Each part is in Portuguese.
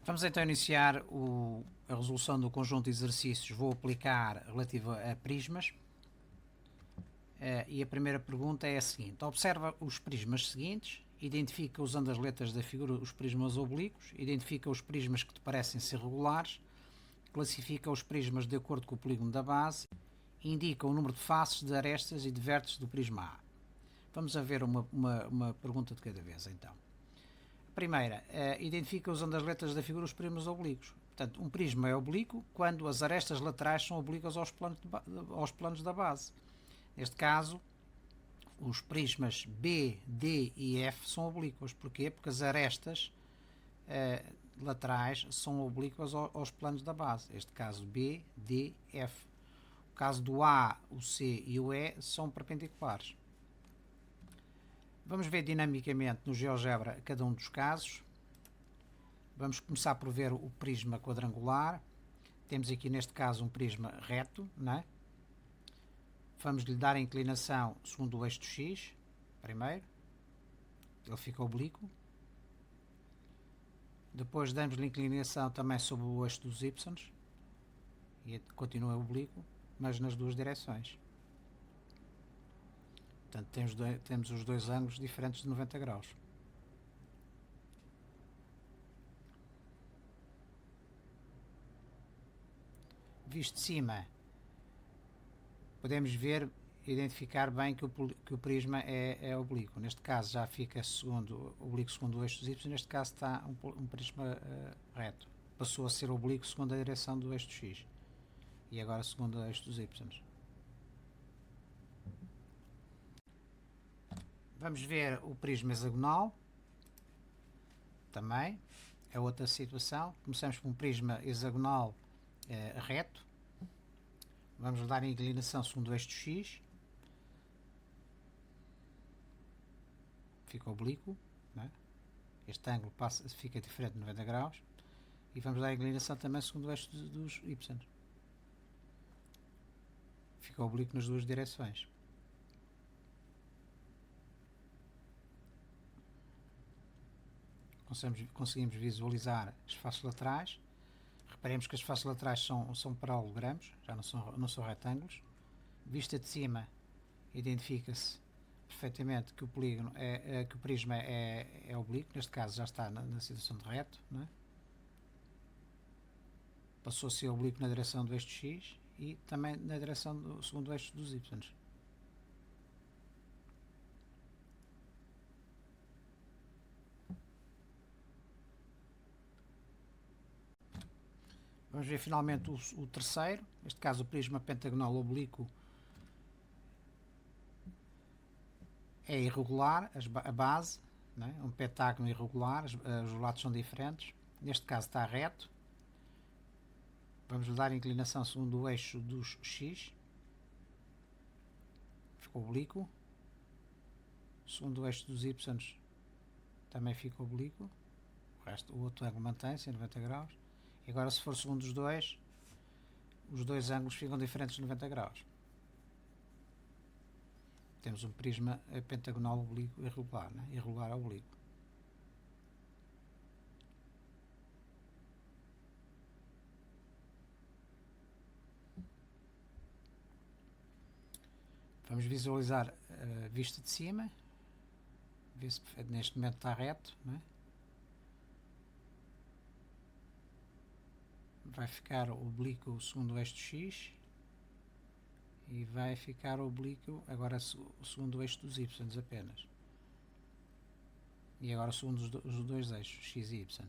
Vamos então iniciar a resolução do conjunto de exercícios. Vou aplicar relativo a prismas. E a primeira pergunta é a seguinte: observa os prismas seguintes, identifica usando as letras da figura os prismas oblíquos, identifica os prismas que te parecem ser regulares, classifica os prismas de acordo com o polígono da base, indica o número de faces, de arestas e de vértices do prisma A. Vamos a ver uma pergunta de cada vez então. Primeira, identifica usando as letras da figura os prismas oblíquos. Portanto, um prisma é oblíquo quando as arestas laterais são oblíquas aos planos da base. Neste caso, os prismas B, D e F são oblíquos. Porquê? Porque as arestas laterais são oblíquas aos planos da base. Neste caso, B, D, F. No caso do A, o C e o E são perpendiculares. Vamos ver dinamicamente no GeoGebra cada um dos casos. Vamos começar por ver o prisma quadrangular. Temos aqui neste caso um prisma reto, não é? Vamos lhe dar a inclinação segundo o eixo X, primeiro. Ele fica oblíquo. Depois damos-lhe a inclinação também sobre o eixo dos Y. E continua oblíquo, mas nas duas direções. Portanto, temos os dois ângulos diferentes de 90 graus. Visto de cima, podemos ver, identificar bem que o prisma é oblíquo. Neste caso já fica oblíquo segundo o eixo dos Y, neste caso está um prisma reto. Passou a ser oblíquo segundo a direção do eixo X. E agora segundo o eixo dos Y. Vamos ver o prisma hexagonal. Também é outra situação. Começamos com um prisma hexagonal reto. Vamos dar a inclinação segundo o eixo X. Fica oblíquo. Não é? Este ângulo fica diferente de 90 graus. E vamos dar a inclinação também segundo o eixo dos Y. Fica oblíquo nas duas direções. Conseguimos visualizar as faces laterais. Reparemos que as faces laterais são paralelogramos, já não são retângulos. Vista de cima, identifica-se perfeitamente que o polígono que o prisma é oblíquo. Neste caso já está na situação de reto, não é? Passou a ser oblíquo na direção do eixo X e também na direção segundo o eixo dos Y. Vamos ver finalmente o terceiro, neste caso o prisma pentagonal oblíquo é irregular, a base, não é? Um pentágono irregular, os lados são diferentes. Neste caso está reto. Vamos dar a inclinação segundo o eixo dos X. Ficou oblíquo. Segundo o eixo dos Y também fica oblíquo. O outro ângulo mantém-se em 90 graus. E agora, se for segundo os dois ângulos ficam diferentes de 90 graus. Temos um prisma pentagonal oblíquo irregular, né? Irregular oblíquo. Vamos visualizar a vista de cima. Ver se neste momento está reto, né? Vai ficar oblíquo segundo o eixo X e vai ficar oblíquo agora segundo o eixo dos Y apenas. E agora segundo os dois eixos, X e Y.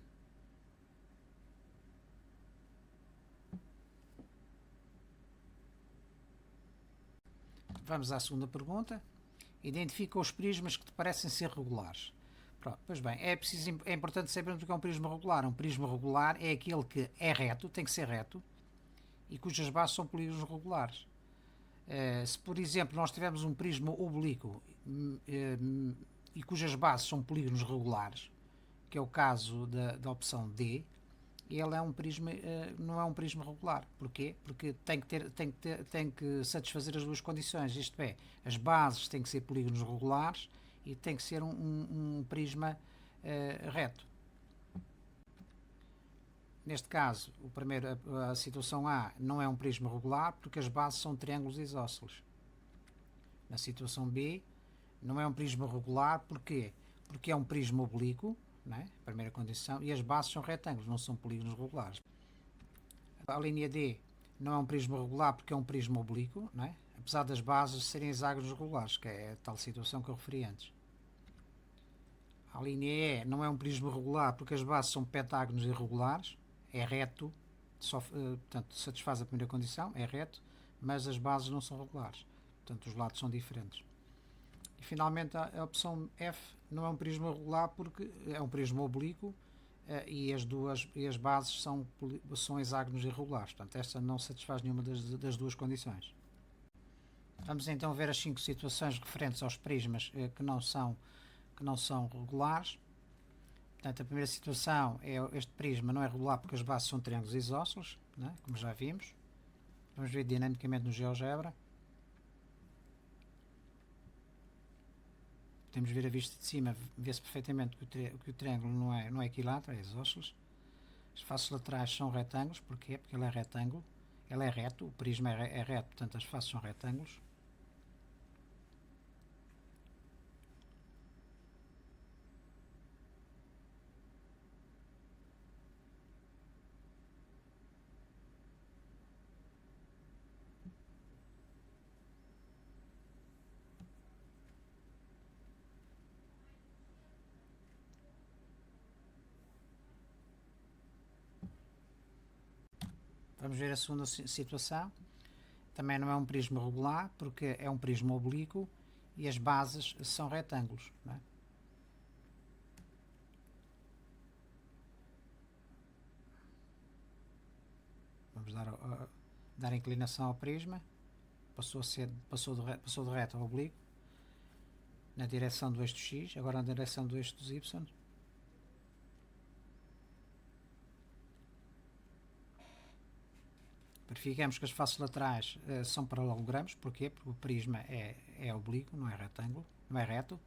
Vamos à segunda pergunta. Identifica os prismas que te parecem ser regulares. Pronto, pois bem, é importante sabermos o que é um prisma regular. Um prisma regular é aquele que é reto, tem que ser reto, e cujas bases são polígonos regulares. Se, por exemplo, nós tivermos um prisma oblíquo e cujas bases são polígonos regulares, que é o caso da opção D, ele é um prisma, não é um prisma regular. Porquê? Porque tem que satisfazer as duas condições, isto é, as bases têm que ser polígonos regulares e tem que ser um prisma reto. Neste caso, a situação A não é um prisma regular porque as bases são triângulos isósceles. Na situação B, não é um prisma regular porque é um prisma oblíquo, não é? Primeira condição, e as bases são retângulos, não são polígonos regulares. A linha D não é um prisma regular porque é um prisma oblíquo, não é? Apesar das bases serem hexágonos regulares, que é a tal situação que eu referi antes. A linha E não é um prisma regular porque as bases são pentágonos irregulares, é reto, portanto satisfaz a primeira condição, é reto, mas as bases não são regulares, portanto os lados são diferentes. E finalmente a opção F não é um prisma regular porque é um prisma oblíquo e as bases são hexágonos irregulares, portanto esta não satisfaz nenhuma das duas condições. Vamos então ver as 5 situações referentes aos prismas que não são regulares. Portanto, a primeira situação é este prisma não é regular porque as bases são triângulos isósceles, né? Como já vimos. Vamos ver dinamicamente no GeoGebra. Podemos ver a vista de cima, vê-se perfeitamente que o triângulo não é equilátero, é isósceles. As faces laterais são retângulos, porquê? Porque ele é retângulo, ele é reto, o prisma é reto, portanto as faces são retângulos. Vamos ver a segunda situação. Também não é um prisma regular, porque é um prisma oblíquo e as bases são retângulos, não é? Vamos dar inclinação ao prisma. Passou de reto a oblíquo na direção do eixo do X, agora na direção do eixo dos Y. Verificamos que as faces laterais são paralelogramos, porquê? Porque o prisma é oblíquo, não é retângulo, não é reto.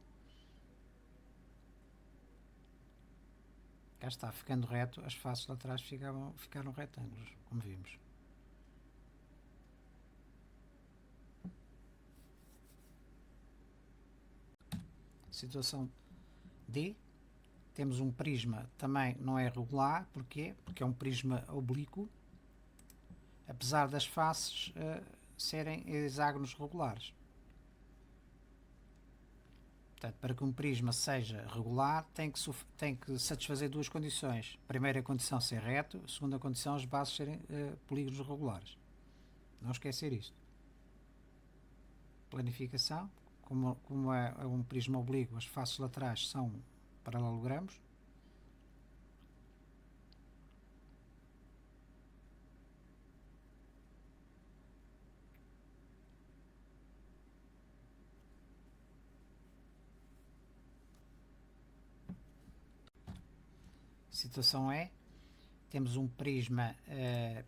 Cá está, ficando reto, as faces laterais ficaram retângulos, como vimos. Situação D. Temos um prisma, também não é regular, porquê? Porque é um prisma oblíquo, apesar das faces serem hexágonos regulares. Portanto, para que um prisma seja regular, tem que satisfazer duas condições. Primeira condição, ser reto. Segunda condição, as bases serem polígonos regulares. Não esquecer isto. Planificação. Como é um prisma oblíquo, as faces laterais são paralelogramos. Situação E. Temos um prisma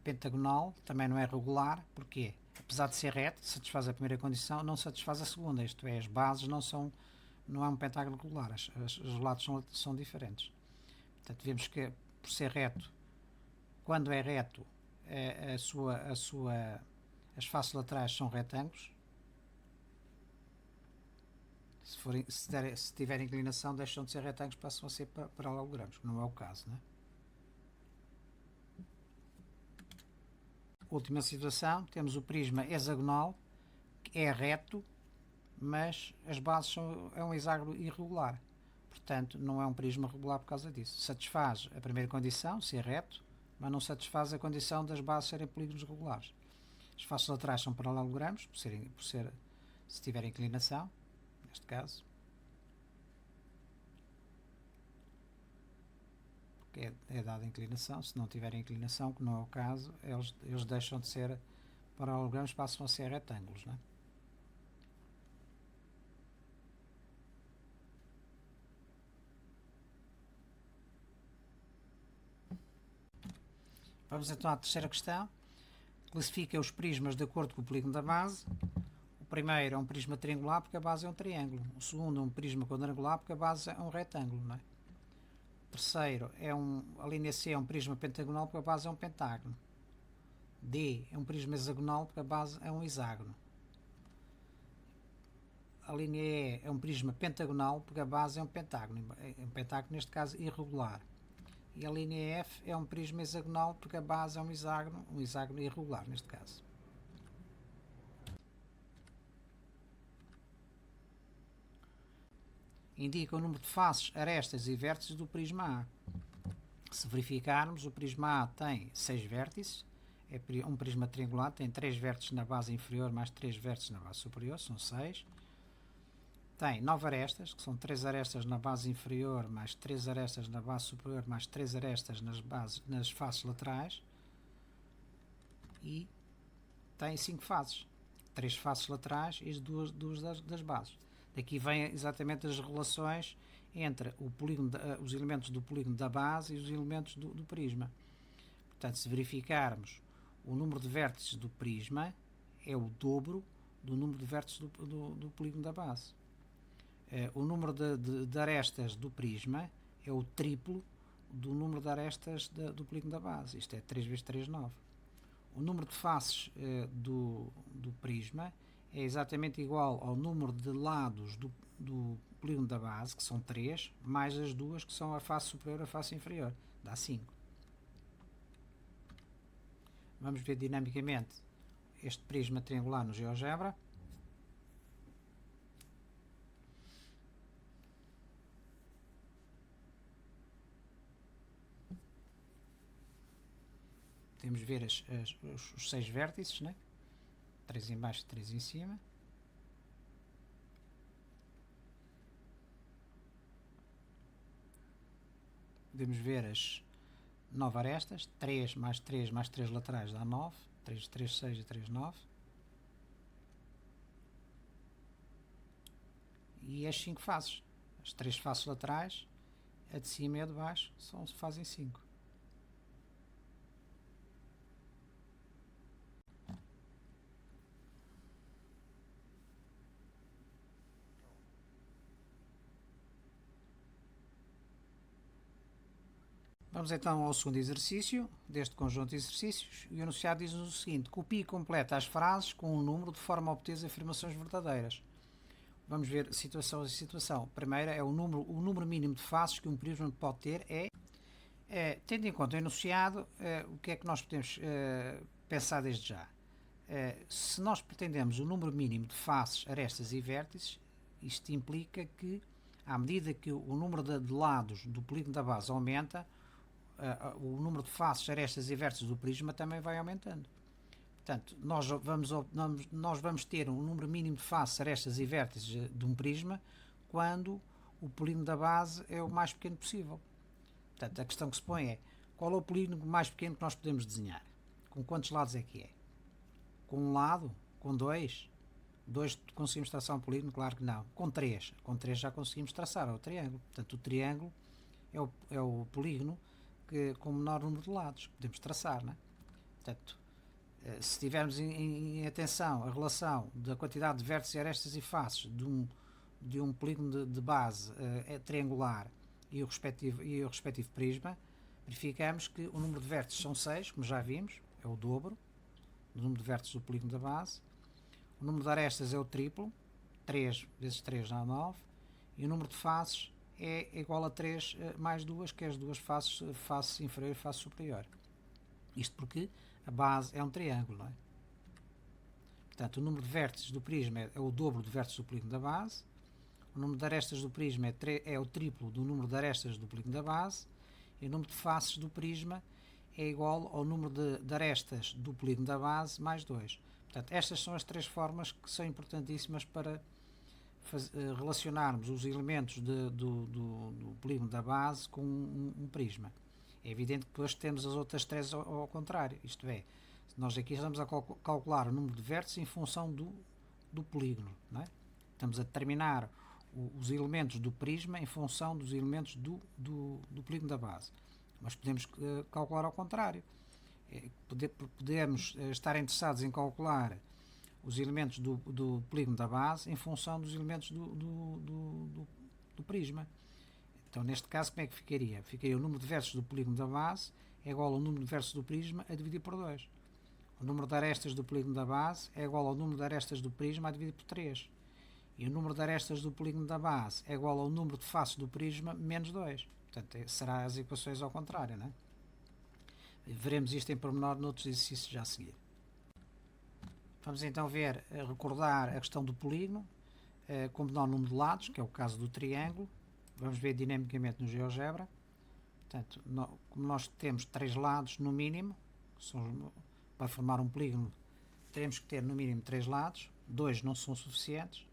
pentagonal, também não é regular. Porquê? Apesar de ser reto, satisfaz a primeira condição, não satisfaz a segunda, isto é, as bases não é um pentágono regular, os lados são diferentes. Portanto, vemos que por ser reto, quando é reto, as faces laterais são retângulos. Se tiver inclinação, deixam de ser retângulos, passam a ser paralelogramos, que não é o caso, não é? Última situação, temos o prisma hexagonal, que é reto, mas as bases é um hexágono irregular. Portanto, não é um prisma regular por causa disso. Satisfaz a primeira condição, ser reto, mas não satisfaz a condição das bases serem polígonos regulares. As faces laterais são paralelogramos, se tiver inclinação, neste caso. É dada a inclinação, se não tiver inclinação, que não é o caso, eles deixam de ser paralelogramos, passam a ser retângulos, não é? Vamos então à terceira questão. Classifica os prismas de acordo com o polígono da base. O primeiro é um prisma triangular porque a base é um triângulo. O segundo é um prisma quadrangular porque a base é um retângulo, não é? Terceiro, a linha C é um prisma pentagonal porque a base é um pentágono. D é um prisma hexagonal porque a base é um hexágono. A linha E é um prisma pentagonal porque a base é um pentágono neste caso irregular. E a linha F é um prisma hexagonal porque a base é um hexágono irregular neste caso. Indica o número de faces, arestas e vértices do prisma A. Se verificarmos, o prisma A tem 6 vértices, é um prisma triangular, tem 3 vértices na base inferior mais 3 vértices na base superior, são 6. Tem 9 arestas, que são 3 arestas na base inferior, mais 3 arestas na base superior, mais 3 arestas nas faces laterais. E tem 5 faces, 3 faces laterais e 2 das bases. Daqui vêm exatamente as relações entre os elementos do polígono da base e os elementos do prisma. Portanto, se verificarmos o número de vértices do prisma, é o dobro do número de vértices do polígono da base. O número de arestas do prisma é o triplo do número de arestas do polígono da base. Isto é 3 vezes 3, 9. O número de faces do prisma é exatamente igual ao número de lados do polígono da base, que são 3, mais as duas que são a face superior e a face inferior. Dá 5. Vamos ver dinamicamente este prisma triangular no GeoGebra. Temos ver os 6 vértices, né? 3 em baixo e 3 em cima. Podemos ver as 9 arestas, 3 mais 3 mais 3 laterais dá 9, 3, 3, 6 e 3, 9. E as 5 faces, as 3 faces laterais, a de cima e a de baixo, fazem 5. Vamos então ao segundo exercício deste conjunto de exercícios e o enunciado diz-nos o seguinte: copie e completa as frases com um número de forma a obter afirmações verdadeiras. Vamos ver situação a situação. A primeira é o número mínimo de faces que um prisma pode ter tendo em conta o enunciado, o que é que nós podemos pensar desde já? Se nós pretendemos o número mínimo de faces, arestas e vértices, isto implica que, à medida que o número de lados do polígono da base aumenta, o número de faces, arestas e vértices do prisma também vai aumentando. Portanto, nós vamos ter um número mínimo de faces, arestas e vértices de um prisma quando o polígono da base é o mais pequeno possível. Portanto, a questão que se põe é: qual é o polígono mais pequeno que nós podemos desenhar? Com quantos lados é que é? Com um lado? Com dois? Dois conseguimos traçar um polígono? Claro que não. Com três já conseguimos traçar, é o triângulo. Portanto, o triângulo é o polígono com o menor número de lados que podemos traçar, não é? Portanto, se tivermos em atenção a relação da quantidade de vértices, arestas e faces de um polígono de base triangular e o respectivo prisma, verificamos que o número de vértices são 6, como já vimos, é o dobro do número de vértices do polígono da base. O número de arestas é o triplo, 3 vezes 3 dá 9, e o número de faces é igual a 3 mais 2, que é as duas faces, face inferior e face superior. Isto porque a base é um triângulo, não é? Portanto, o número de vértices do prisma é o dobro do vértices do polígono da base. O número de arestas do prisma é o triplo do número de arestas do polígono da base. E o número de faces do prisma é igual ao número de arestas do polígono da base mais 2. Portanto, estas são as 3 formas que são importantíssimas para relacionarmos os elementos do polígono da base com um prisma. É evidente que depois temos as outras 3 ao contrário, isto é, nós aqui estamos a calcular o número de vértices em função do polígono, não é? Estamos a determinar os elementos do prisma em função dos elementos do polígono da base. Mas podemos calcular ao contrário. Podemos estar interessados em calcular os elementos do polígono da base em função dos elementos do prisma. Então, neste caso, como é que ficaria? Ficaria o número de versos do polígono da base é igual ao número de versos do prisma a dividir por 2. O número de arestas do polígono da base é igual ao número de arestas do prisma a dividir por 3. E o número de arestas do polígono da base é igual ao número de faces do prisma menos 2. Portanto, será as equações ao contrário, não é? Veremos isto em pormenor noutros exercícios já a seguir. Vamos então recordar a questão do polígono, com menor número de lados, que é o caso do triângulo. Vamos ver dinamicamente no GeoGebra. Portanto, como nós temos 3 lados no mínimo, para formar um polígono teremos que ter no mínimo 3 lados, 2 não são suficientes.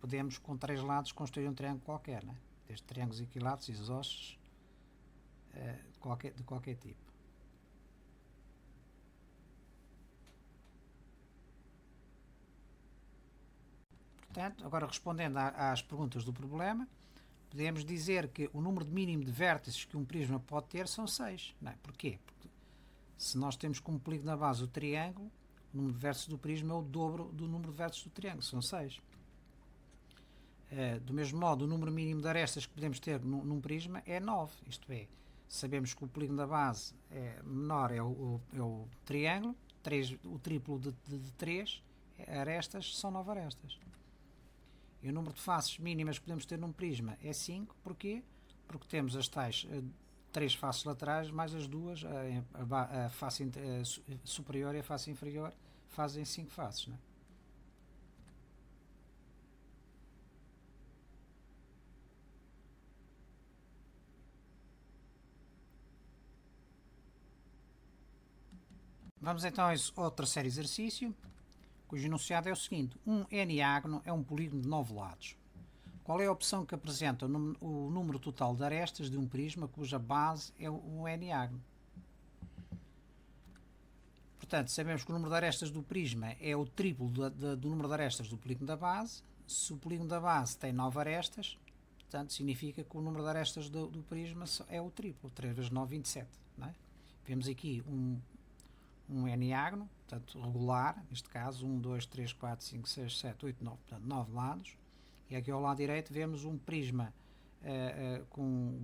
Podemos com 3 lados construir um triângulo qualquer, né? Desde triângulos equilaterais, isósceles, de qualquer tipo. Portanto, agora respondendo às perguntas do problema, podemos dizer que o número mínimo de vértices que um prisma pode ter são 6. Não é? Porquê? Porque se nós temos como polígono na base o triângulo, o número de vértices do prisma é o dobro do número de vértices do triângulo, são 6. Do mesmo modo, o número mínimo de arestas que podemos ter num prisma é 9, isto é, sabemos que o polígono da base menor é o triângulo, o triplo de 3 arestas são 9 arestas. E o número de faces mínimas que podemos ter num prisma é 5, porquê? Porque temos as tais 3 faces laterais mais as duas, a face superior e a face inferior, fazem 5 faces, não é? Vamos então ao terceiro exercício, cujo enunciado é o seguinte: um n-ágono é um polígono de 9 lados. Qual é a opção que apresenta o número total de arestas de um prisma cuja base é o n-ágono? Portanto, sabemos que o número de arestas do prisma é o triplo do número de arestas do polígono da base. Se o polígono da base tem 9 arestas, portanto, significa que o número de arestas do prisma é o triplo, 3 vezes 9, 27. Não é? Vemos aqui um n-ágono, portanto regular, neste caso 1, 2, 3, 4, 5, 6, 7, 8, 9, portanto 9 lados, e aqui ao lado direito vemos um prisma com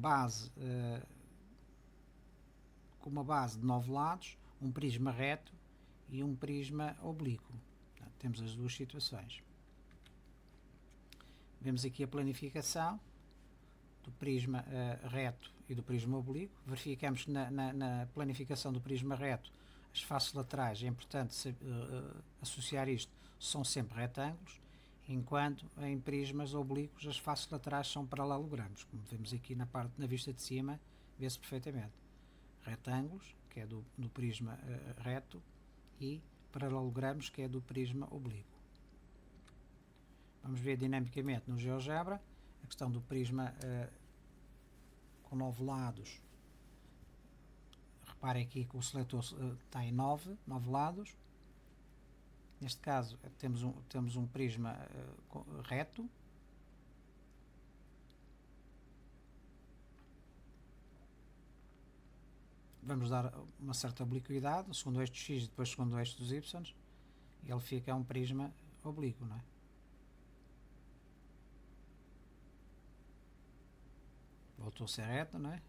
uma base de 9 lados, um prisma reto e um prisma oblíquo. Portanto, temos as duas situações. Vemos aqui a planificação do prisma reto e do prisma oblíquo. Verificamos que na planificação do prisma reto as faces laterais, é importante associar isto, são sempre retângulos, enquanto em prismas oblíquos as faces laterais são paralelogramos, como vemos aqui na vista de cima, vê-se perfeitamente. Retângulos, que é do prisma reto, e paralelogramos, que é do prisma oblíquo. Vamos ver dinamicamente no GeoGebra a questão do prisma com 9 lados. Reparem aqui que o seletor tem 9 lados. Neste caso temos um prisma reto. Vamos dar uma certa obliquidade, segundo o eixo x e depois segundo o eixo dos y. E ele fica um prisma oblíquo, não é? Voltou a ser reto, não é?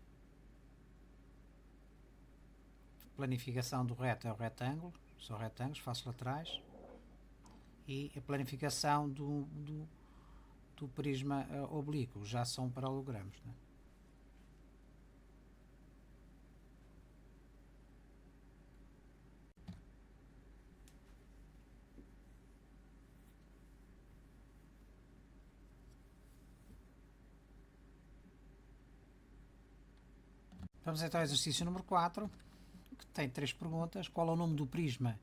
Planificação do reto é o retângulo, são retângulos, faces laterais, e a planificação do prisma oblíquo já são paralelogramos, né? Vamos então ao exercício número 4, que tem 3 perguntas. Qual é o número do prisma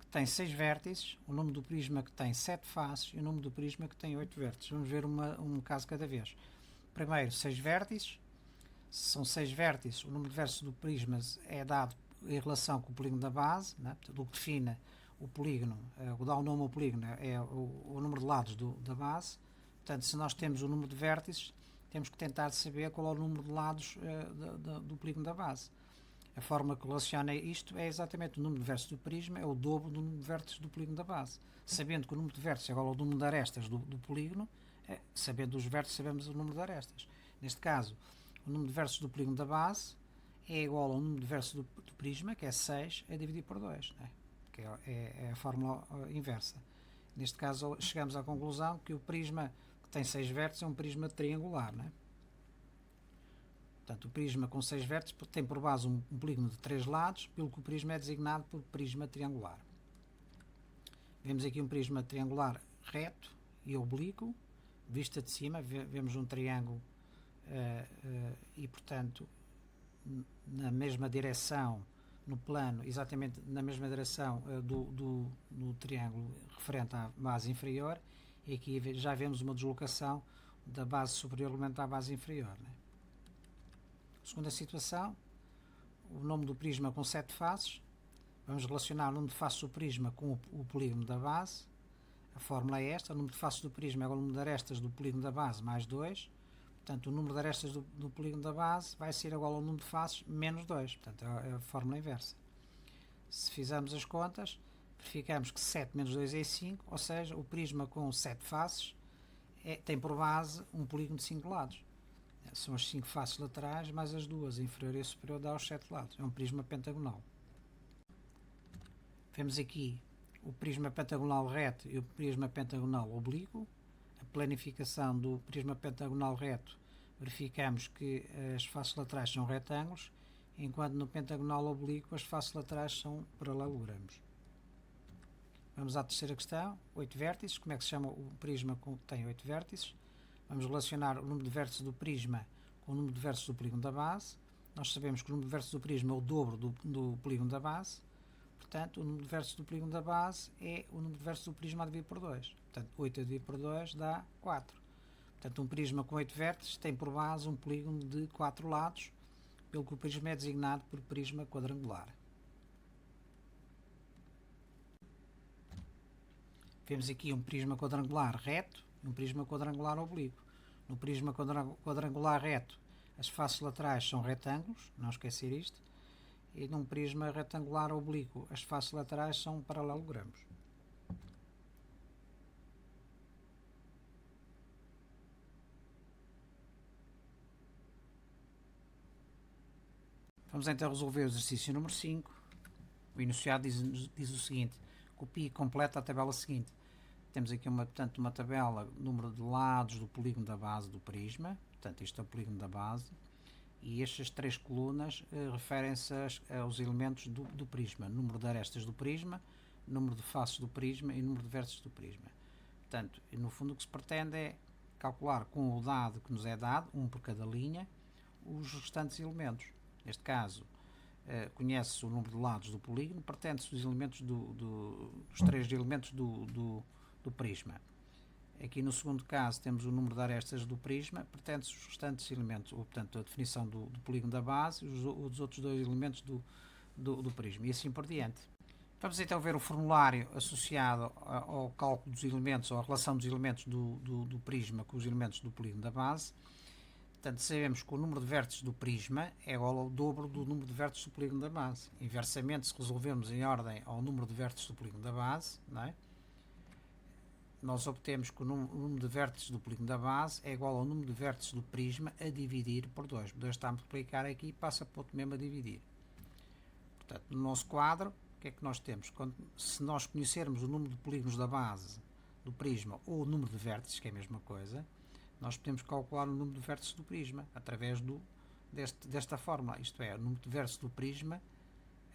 que tem 6 vértices, o número do prisma que tem 7 faces e o número do prisma que tem 8 vértices? Vamos ver um caso cada vez. Primeiro, 6 vértices. Se são 6 vértices, o número de vértices do prisma é dado em relação com o polígono da base, né? O que define o polígono, o que dá o nome ao polígono é o número de lados da base. Portanto, se nós temos o número de vértices, temos que tentar saber qual é o número de lados do polígono da base. A forma que relaciona isto é exatamente o número de vértices do prisma é o dobro do número de vértices do polígono da base. Sabendo que o número de vértices é igual ao número de arestas do polígono, Sabendo os vértices, sabemos o número de arestas. Neste caso, o número de vértices do polígono da base é igual ao número de vértices do prisma, que é 6, a dividir por 2, né? Que é a fórmula inversa. Neste caso, chegamos à conclusão que o prisma que tem 6 vértices é um prisma triangular, né? Portanto, o prisma com 6 vértices tem por base um polígono de 3 lados, pelo que o prisma é designado por prisma triangular. Vemos aqui um prisma triangular reto e oblíquo. Vista de cima, vemos um triângulo e, portanto, na mesma direção, no plano, exatamente na mesma direção do triângulo referente à base inferior, e aqui já vemos uma deslocação da base superior relativamente à base inferior, né? Segunda situação, o nome do prisma com 7 faces. Vamos relacionar o número de faces do prisma com o polígono da base. A fórmula é esta: o número de faces do prisma é igual ao número de arestas do polígono da base mais 2. Portanto, o número de arestas do polígono da base vai ser igual ao número de faces menos 2. Portanto, é a fórmula inversa. Se fizermos as contas, verificamos que 7 menos 2 é 5, ou seja, o prisma com 7 faces tem por base um polígono de 5 lados. São as 5 faces laterais mais as duas, a inferior e a superior, dá os 7 lados. É um prisma pentagonal. Vemos aqui o prisma pentagonal reto e o prisma pentagonal oblíquo. A planificação do prisma pentagonal reto, verificamos que as faces laterais são retângulos, enquanto no pentagonal oblíquo as faces laterais são paralelogramos. Vamos à terceira questão, 8 vértices. Como é que se chama o prisma que tem 8 vértices? Vamos relacionar o número de vértices do prisma com o número de vértices do polígono da base. Nós sabemos que o número de vértices do prisma é o dobro do polígono da base. Portanto, o número de vértices do polígono da base é o número de vértices do prisma a dividir por 2. Portanto, 8 a dividir por 2 dá 4. Portanto, um prisma com 8 vértices tem por base um polígono de 4 lados, pelo que o prisma é designado por prisma quadrangular. Vemos aqui um prisma quadrangular reto e um prisma quadrangular oblíquo. No prisma quadrangular reto, as faces laterais são retângulos, não esquecer isto, e num prisma retangular oblíquo, as faces laterais são paralelogramos. Vamos então resolver o exercício número 5. O enunciado diz o seguinte: copie e completa a tabela seguinte. Temos aqui portanto, uma tabela, número de lados do polígono da base do prisma, portanto isto é o polígono da base, e estas 3 colunas referem-se aos elementos do prisma: número de arestas do prisma, número de faces do prisma e número de vértices do prisma. Portanto, no fundo o que se pretende é calcular com o dado que nos é dado, um por cada linha, os restantes elementos. Neste caso, conhece-se o número de lados do polígono, pretende-se os elementos os 3 elementos do prisma. Aqui no segundo caso temos o número de arestas do prisma, pretende-se os restantes elementos, ou portanto a definição do polígono da base e os outros 2 elementos do prisma, e assim por diante. Vamos então ver o formulário associado ao cálculo dos elementos, ou à relação dos elementos do prisma com os elementos do polígono da base. Portanto, sabemos que o número de vértices do prisma é igual ao dobro do número de vértices do polígono da base. Inversamente, se resolvermos em ordem ao número de vértices do polígono da base, não é? Nós obtemos que o número de vértices do polígono da base é igual ao número de vértices do prisma a dividir por 2. 2 está a multiplicar aqui e passa para o outro mesmo a dividir. Portanto, no nosso quadro, o que é que nós temos? Se nós conhecermos o número de polígonos da base do prisma ou o número de vértices, que é a mesma coisa, nós podemos calcular o número de vértices do prisma através desta fórmula. Isto é, o número de vértices do prisma,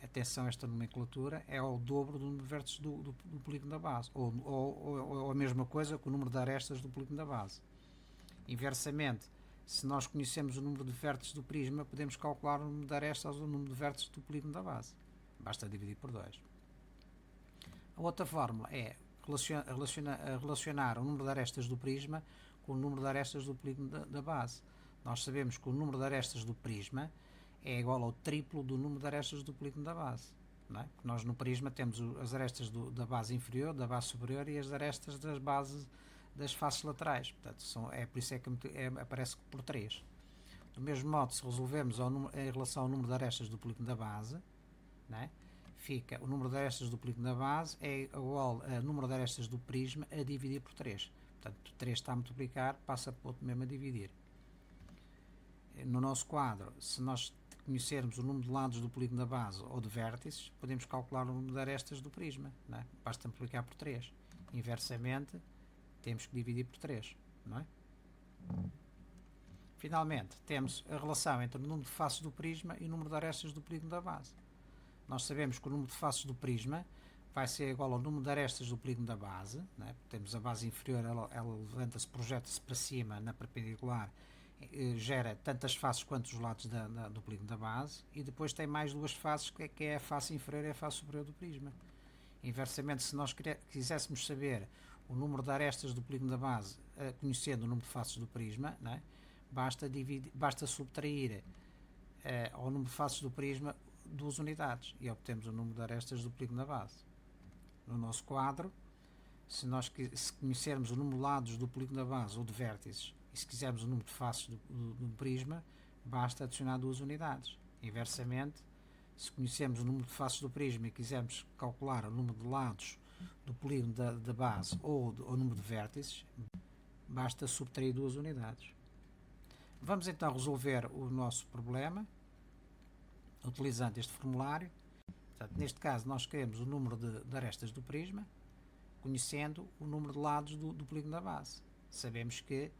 atenção a esta nomenclatura, é o dobro do número de vértices do polígono da base, ou a mesma coisa que o número de arestas do polígono da base. Inversamente, se nós conhecemos o número de vértices do prisma, podemos calcular o número de arestas ou o número de vértices do polígono da base. Basta dividir por 2. A outra fórmula é relacionar o número de arestas do prisma com o número de arestas do polígono da base. Nós sabemos que o número de arestas do prisma é igual ao triplo do número de arestas do polígono da base. Não é? Porque nós no prisma temos as arestas da base inferior, da base superior e as arestas das faces laterais. Portanto, por isso é que aparece por 3. Do mesmo modo, se resolvermos em relação ao número de arestas do polígono da base, não é? O número de arestas do polígono da base é igual ao número de arestas do prisma a dividir por 3. Portanto, 3 está a multiplicar, passa para o outro mesmo a dividir. No nosso quadro, se nós conhecermos o número de lados do polígono da base ou de vértices, podemos calcular o número de arestas do prisma. Não é? Basta multiplicar por 3. Inversamente, temos que dividir por 3. Não é? Finalmente, temos a relação entre o número de faces do prisma e o número de arestas do polígono da base. Nós sabemos que o número de faces do prisma vai ser igual ao número de arestas do polígono da base. Não é? Temos a base inferior, ela levanta-se, projeta-se para cima na perpendicular, gera tantas faces quanto os lados do polígono da base, e depois tem mais duas faces, que é a face inferior e a face superior do prisma. Inversamente, se nós quiséssemos saber o número de arestas do polígono da base, conhecendo o número de faces do prisma, não é? basta subtrair ao número de faces do prisma 2 unidades e obtemos o número de arestas do polígono da base. No nosso quadro, se conhecermos o número de lados do polígono da base ou de vértices, e se quisermos o número de faces do prisma, basta adicionar 2 unidades. Inversamente, se conhecermos o número de faces do prisma e quisermos calcular o número de lados do polígono da base ou o número de vértices, basta subtrair 2 unidades. Vamos então resolver o nosso problema utilizando este formulário. Portanto, neste caso, nós queremos o número de arestas do prisma, conhecendo o número de lados do polígono da base. Sabemos que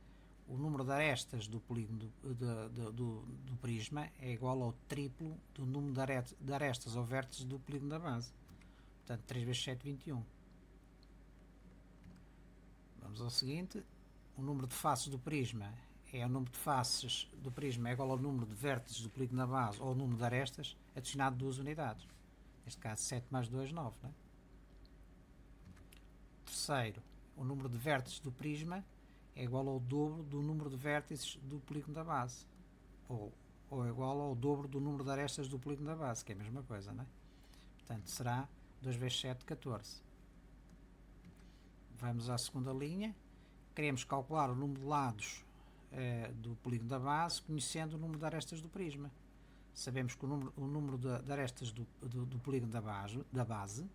o número de arestas do polígono do prisma é igual ao triplo do número de arestas ou vértices do polígono da base. Portanto, 3 vezes 7, 21. Vamos ao seguinte. O número de faces do prisma é o número de faces do prisma é igual ao número de vértices do polígono da base ou ao número de arestas adicionado 2 unidades. Neste caso, 7 mais 2, 9. Não é? Terceiro, o número de vértices do prisma é igual ao dobro do número de vértices do polígono da base. Ou é igual ao dobro do número de arestas do polígono da base, que é a mesma coisa, não é? Portanto, será 2 vezes 7, 14. Vamos à segunda linha. Queremos calcular o número de lados do polígono da base, conhecendo o número de arestas do prisma. Sabemos que o número de arestas do polígono da base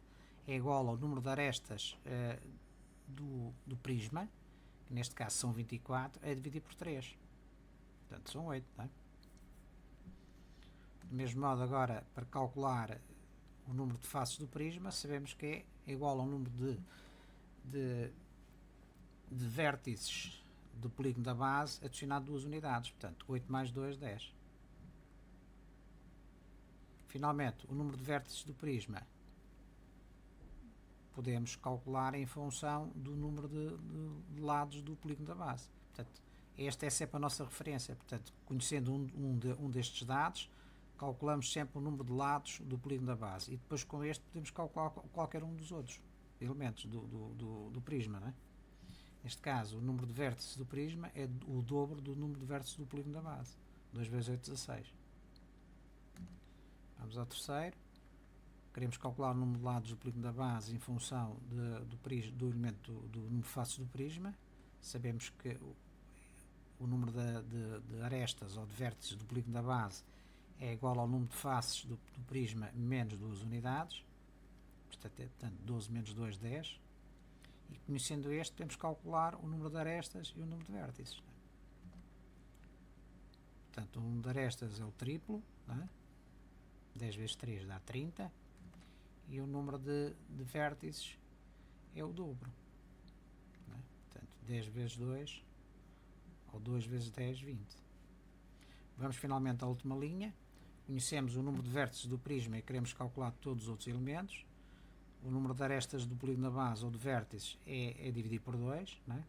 é igual ao número de arestas do prisma, que neste caso são 24, a dividir por 3. Portanto, são 8. Não é? Do mesmo modo, agora, para calcular o número de faces do prisma, sabemos que é igual ao número de vértices do polígono da base adicionado 2 unidades. Portanto, 8 mais 2, 10. Finalmente, o número de vértices do prisma podemos calcular em função do número de lados do polígono da base. Portanto, esta é sempre a nossa referência. Portanto, conhecendo um destes dados, calculamos sempre o número de lados do polígono da base. E depois, com este, podemos calcular qualquer um dos outros elementos do prisma. Não é? Neste caso, o número de vértices do prisma é o dobro do número de vértices do polígono da base. 2 vezes 8, 16. Vamos ao terceiro. Queremos calcular o número de lados do polígono da base em função do elemento do número de faces do prisma. Sabemos que o número de arestas ou de vértices do polígono da base é igual ao número de faces do prisma menos 2 unidades. Portanto, 12 menos 2, 10. E conhecendo este, podemos calcular o número de arestas e o número de vértices. Portanto, o número de arestas é o triplo. Não é? 10 vezes 3 dá 30. E o número de vértices é o dobro. Não é? Portanto, 10 vezes 2, ou 2 vezes 10, 20. Vamos finalmente à última linha. Conhecemos o número de vértices do prisma e queremos calcular todos os outros elementos. O número de arestas do polígono da base ou de vértices é dividir por 2. Não é?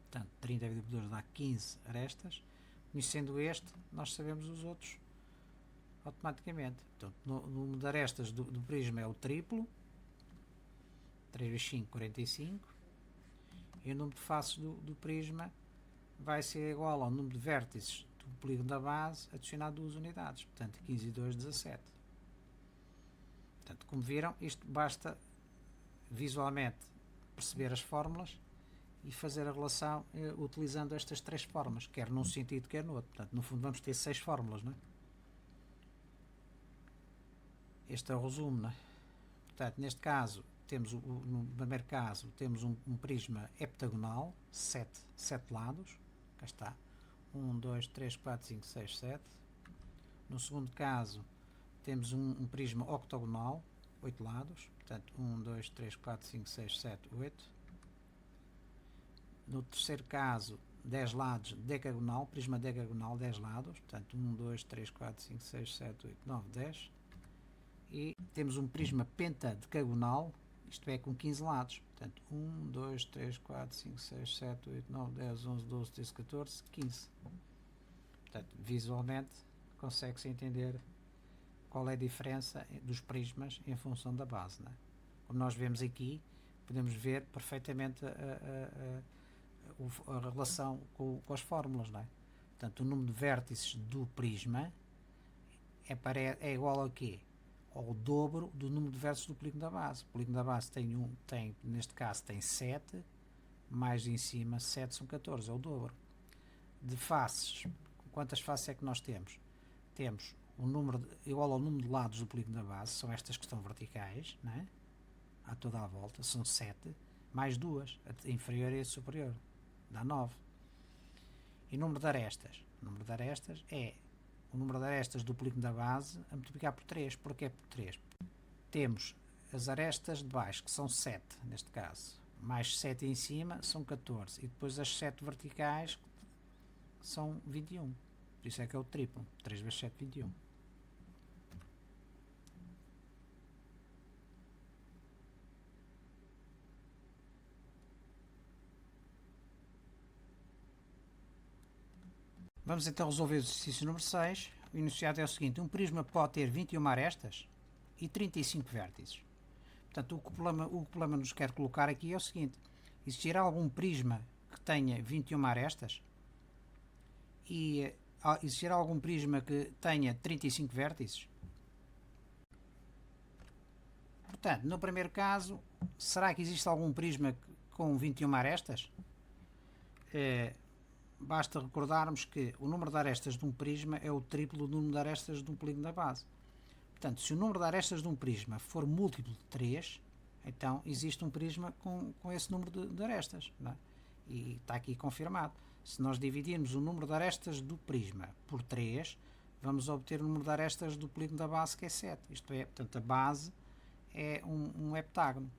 Portanto, 30 dividido por 2 dá 15 arestas. Conhecendo este, nós sabemos os outros automaticamente. Portanto, o número de arestas do prisma é o triplo. 3 vezes 5, 45. E o número de faces do prisma vai ser igual ao número de vértices do polígono da base adicionado 2 unidades. Portanto, 15 e 2, 17. Portanto, como viram, isto basta visualmente perceber as fórmulas e fazer a relação utilizando estas 3 formas, quer num sentido, quer no outro. Portanto, no fundo vamos ter 6 fórmulas, não é? Este é o resumo, não é? Portanto, neste caso, temos no primeiro caso temos um prisma heptagonal, 7 lados, cá está, 1, 2, 3, 4, 5, 6, 7. No segundo caso temos um prisma octogonal, 8 lados, portanto 1, 2, 3, 4, 5, 6, 7, 8. No terceiro caso, 10 lados, decagonal, prisma decagonal, 10 lados, portanto 1, 2, 3, 4, 5, 6, 7, 8, 9, 10. E temos um prisma pentadecagonal, isto é, com 15 lados, portanto 1, 2, 3, 4, 5, 6, 7, 8, 9, 10, 11, 12, 13, 14, 15. Portanto, visualmente consegue-se entender qual é a diferença dos prismas em função da base, não é? Como nós vemos aqui, podemos ver perfeitamente a relação com as fórmulas, não é? Portanto, o número de vértices do prisma é igual ao quê? Ao dobro do número de vértices do polígono da base. O polígono da base neste caso tem 7, mais em cima 7 são 14, é o dobro. De faces, quantas faces é que nós temos? Temos um número igual ao número de lados do polígono da base, são estas que estão verticais, não é? A toda a volta, são 7, mais 2, a inferior e a superior, dá 9. E o número de arestas? O número de arestas é o número de arestas do polígono da base a multiplicar por 3. Porquê por 3? Temos as arestas de baixo, que são 7, neste caso, mais 7 em cima, são 14. E depois as 7 verticais são 21. Por isso é que é o triplo. 3 vezes 7, 21. Vamos então resolver o exercício número 6. O enunciado é o seguinte: um prisma pode ter 21 arestas e 35 vértices. Portanto, o que o problema nos quer colocar aqui é o seguinte: existirá algum prisma que tenha 21 arestas e existirá algum prisma que tenha 35 vértices? Portanto, no primeiro caso, será que existe algum prisma com 21 arestas? Basta recordarmos que o número de arestas de um prisma é o triplo do número de arestas de um polígono da base. Portanto, se o número de arestas de um prisma for múltiplo de 3, então existe um prisma com esse número de arestas, não é? E está aqui confirmado. Se nós dividirmos o número de arestas do prisma por 3, vamos obter o número de arestas do polígono da base, que é 7. Isto é, portanto, a base é um heptágono.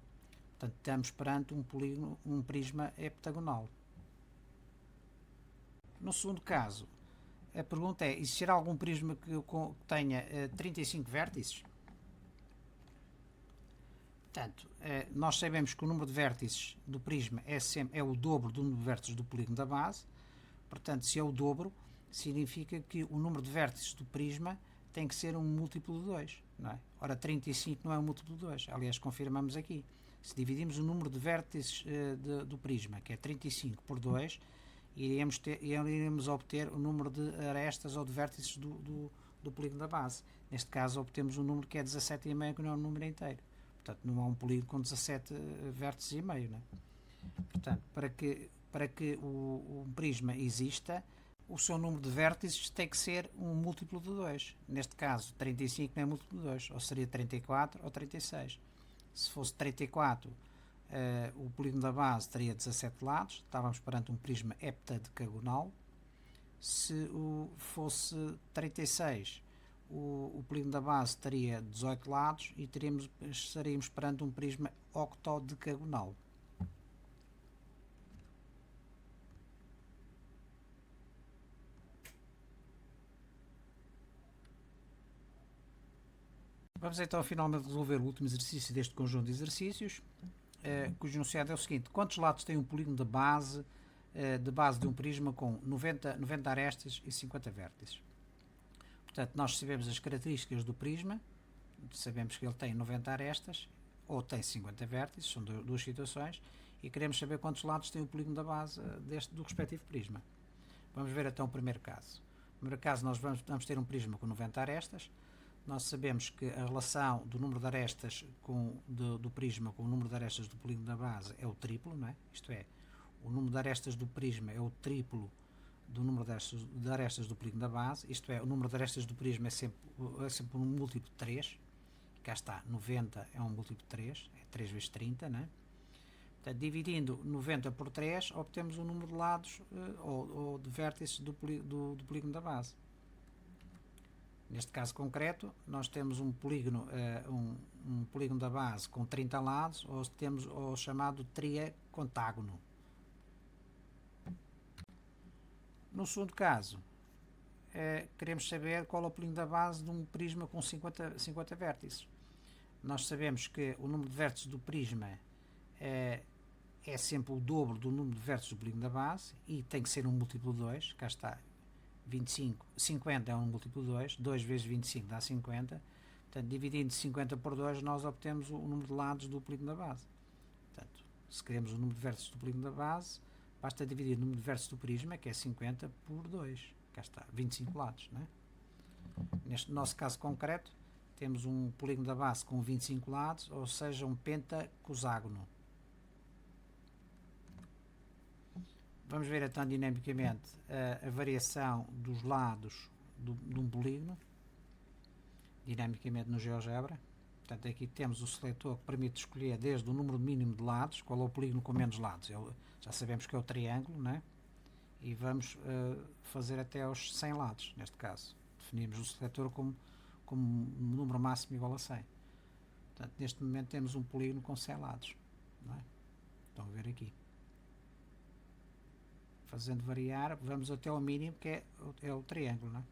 Portanto, estamos perante um prisma heptagonal. No segundo caso, a pergunta é: existirá algum prisma que tenha 35 vértices? Portanto, nós sabemos que o número de vértices do prisma é o dobro do número de vértices do polígono da base. Portanto, se é o dobro, significa que o número de vértices do prisma tem que ser um múltiplo de 2. Não é? Ora, 35 não é um múltiplo de 2. Aliás, confirmamos aqui. Se dividimos o número de vértices do prisma, que é 35, por 2, iremos obter o número de arestas ou de vértices do polígono da base. Neste caso, obtemos um número que é 17,5, que não é um número inteiro. Portanto, não há um polígono com 17 vértices e meio. Não é? Portanto, para que o prisma exista, o seu número de vértices tem que ser um múltiplo de 2. Neste caso, 35 não é múltiplo de 2, ou seria 34 ou 36. Se fosse 34, o polígono da base teria 17 lados, estávamos perante um prisma heptadecagonal. Se fosse 36, o polígono da base teria 18 lados e estaríamos perante um prisma octodecagonal. Vamos então finalmente resolver o último exercício deste conjunto de exercícios, cujo enunciado é o seguinte: quantos lados tem um polígono de base de um prisma com 90 arestas e 50 vértices? Portanto, nós sabemos as características do prisma, sabemos que ele tem 90 arestas ou tem 50 vértices, são duas situações, e queremos saber quantos lados tem o polígono da base do respectivo prisma. Vamos ver então o primeiro caso. No primeiro caso, nós vamos ter um prisma com 90 arestas. Nós sabemos que a relação do número de arestas do prisma com o número de arestas do polígono da base é o triplo, não é? Isto é, o número de arestas do prisma é o triplo do número de arestas do polígono da base, isto é, o número de arestas do prisma é sempre um múltiplo de 3, cá está, 90 é um múltiplo de 3, é 3 vezes 30, né? Portanto, dividindo 90 por 3, obtemos o número de lados ou de vértices do polígono da base. Neste caso concreto, nós temos um polígono, um polígono da base com 30 lados, ou temos o chamado tricontágono. No segundo caso, queremos saber qual é o polígono da base de um prisma com 50 vértices. Nós sabemos que o número de vértices do prisma é sempre o dobro do número de vértices do polígono da base e tem que ser um múltiplo de 2, cá está, 50 é um múltiplo de 2, 2 vezes 25 dá 50, portanto, dividindo 50 por 2, nós obtemos o número de lados do polígono da base. Portanto, se queremos o número de vértices do polígono da base, basta dividir o número de vértices do prisma, que é 50, por 2, cá está, 25 lados, né? Neste nosso caso concreto, temos um polígono da base com 25 lados, ou seja, um pentacoságono. Vamos ver então dinamicamente a variação dos lados de um polígono, dinamicamente no GeoGebra. Portanto, aqui temos o seletor que permite escolher desde o número mínimo de lados, qual é o polígono com menos lados. Já sabemos que é o triângulo, né? E vamos fazer até aos 100 lados, neste caso. Definimos o seletor como um número máximo igual a 100. Portanto, neste momento temos um polígono com 100 lados. Não é? Estão a ver aqui. Fazendo variar, vamos até ao mínimo, que é o triângulo, não é?